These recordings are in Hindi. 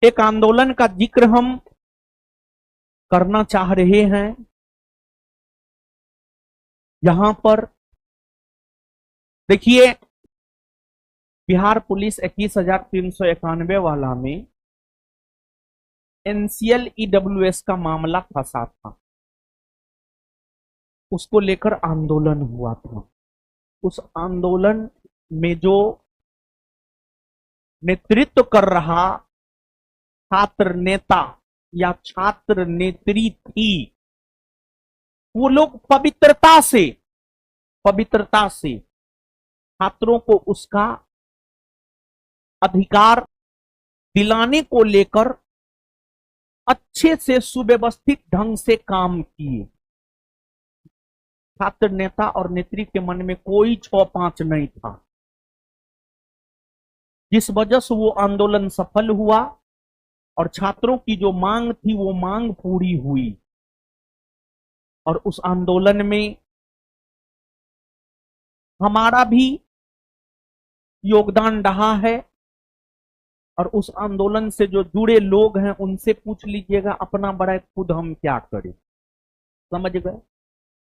एक आंदोलन का जिक्र हम करना चाह रहे हैं। यहां पर देखिए, बिहार पुलिस 21,391 वाला में एनसीएल ईडब्ल्यूएस का मामला फंसा था, उसको लेकर आंदोलन हुआ था। उस आंदोलन में जो नेतृत्व कर रहा छात्र नेता या छात्र नेत्री थी, वो लोग पवित्रता से छात्रों को उसका अधिकार दिलाने को लेकर अच्छे से सुव्यवस्थित ढंग से काम किए। छात्र नेता और नेत्री के मन में कोई 6-5 नहीं था, जिस वजह से वो आंदोलन सफल हुआ और छात्रों की जो मांग थी वो मांग पूरी हुई। और उस आंदोलन में हमारा भी योगदान रहा है, और उस आंदोलन से जो जुड़े लोग हैं उनसे पूछ लीजिएगा अपना बड़ा खुद हम क्या करें, समझ गए।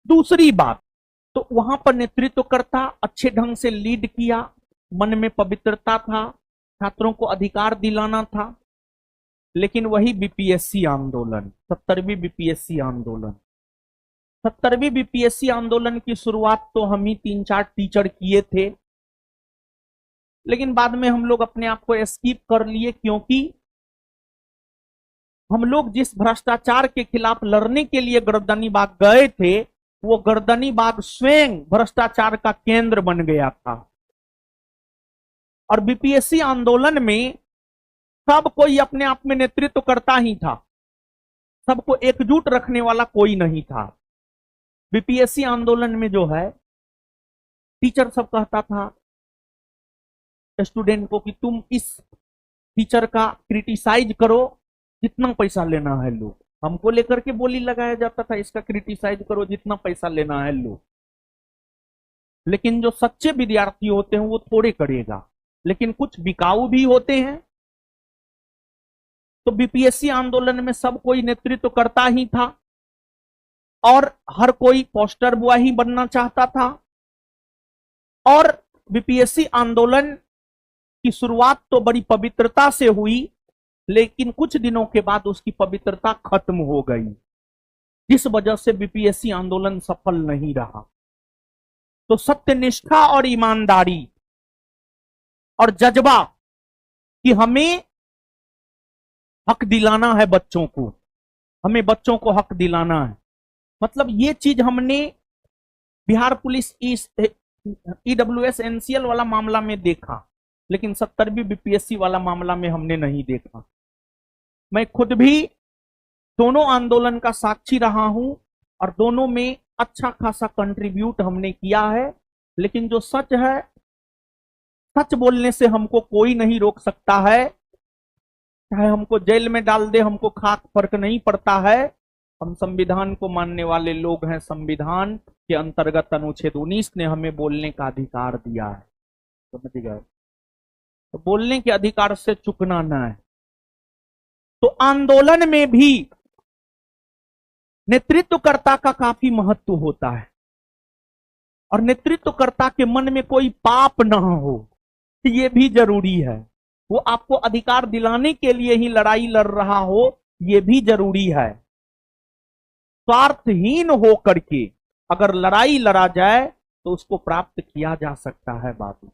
दूसरी बात, तो वहां पर नेतृत्वकर्ता अच्छे ढंग से लीड किया, मन में पवित्रता था, छात्रों को अधिकार दिलाना था। लेकिन वही बीपीएससी आंदोलन, 70वीं बीपीएससी आंदोलन, 70वीं बीपीएससी आंदोलन की शुरुआत तो हम ही 3-4 टीचर किए थे, लेकिन बाद में हम लोग अपने आप को स्किप कर लिए, क्योंकि हम लोग जिस भ्रष्टाचार के खिलाफ लड़ने के लिए गर्दनीबाग गए थे, वो गर्दनीबाग स्वयं भ्रष्टाचार का केंद्र बन गया था। और बीपीएससी आंदोलन में सब कोई अपने आप में नेतृत्व करता ही था, सबको एकजुट रखने वाला कोई नहीं था। बीपीएससी आंदोलन में जो है, टीचर सब कहता था स्टूडेंट को कि तुम इस टीचर का क्रिटिसाइज करो, जितना पैसा लेना है लो। हमको लेकर के बोली लगाया जाता था, इसका क्रिटिसाइज करो, जितना पैसा लेना है लो। लेकिन जो सच्चे विद्यार्थी होते हैं वो थोड़े करेगा, लेकिन कुछ बिकाऊ भी होते हैं। तो बीपीएससी आंदोलन में सब कोई नेतृत्व करता ही था, और हर कोई पोस्टर बॉय ही बनना चाहता था। और बीपीएससी आंदोलन की शुरुआत तो बड़ी पवित्रता से हुई, लेकिन कुछ दिनों के बाद उसकी पवित्रता खत्म हो गई, जिस वजह से बीपीएससी आंदोलन सफल नहीं रहा। तो सत्यनिष्ठा और ईमानदारी और जज्बा कि हमें हक दिलाना है बच्चों को, हमें बच्चों को हक दिलाना है, मतलब ये चीज हमने बिहार पुलिस ईडब्ल्यूएस एनसीएल वाला मामला में देखा, लेकिन 70वीं बीपीएससी वाला मामला में हमने नहीं देखा। मैं खुद भी दोनों आंदोलन का साक्षी रहा हूं, और दोनों में अच्छा खासा कंट्रीब्यूट हमने किया है। लेकिन जो सच है, सच बोलने से हमको कोई नहीं रोक सकता है, चाहे हमको जेल में डाल दे, हमको खाक फर्क नहीं पड़ता है। हम संविधान को मानने वाले लोग हैं, संविधान के अंतर्गत अनुच्छेद 19 ने हमें बोलने का अधिकार दिया है, समझ गए। तो बोलने के अधिकार से चूकना ना है। तो आंदोलन में भी नेतृत्वकर्ता का काफी महत्व होता है, और नेतृत्वकर्ता के मन में कोई पाप ना हो, ये भी जरूरी है। वो आपको अधिकार दिलाने के लिए ही लड़ाई लड़ रहा हो, ये भी जरूरी है। स्वार्थहीन हो करके अगर लड़ाई लड़ा जाए तो उसको प्राप्त किया जा सकता है बाद में।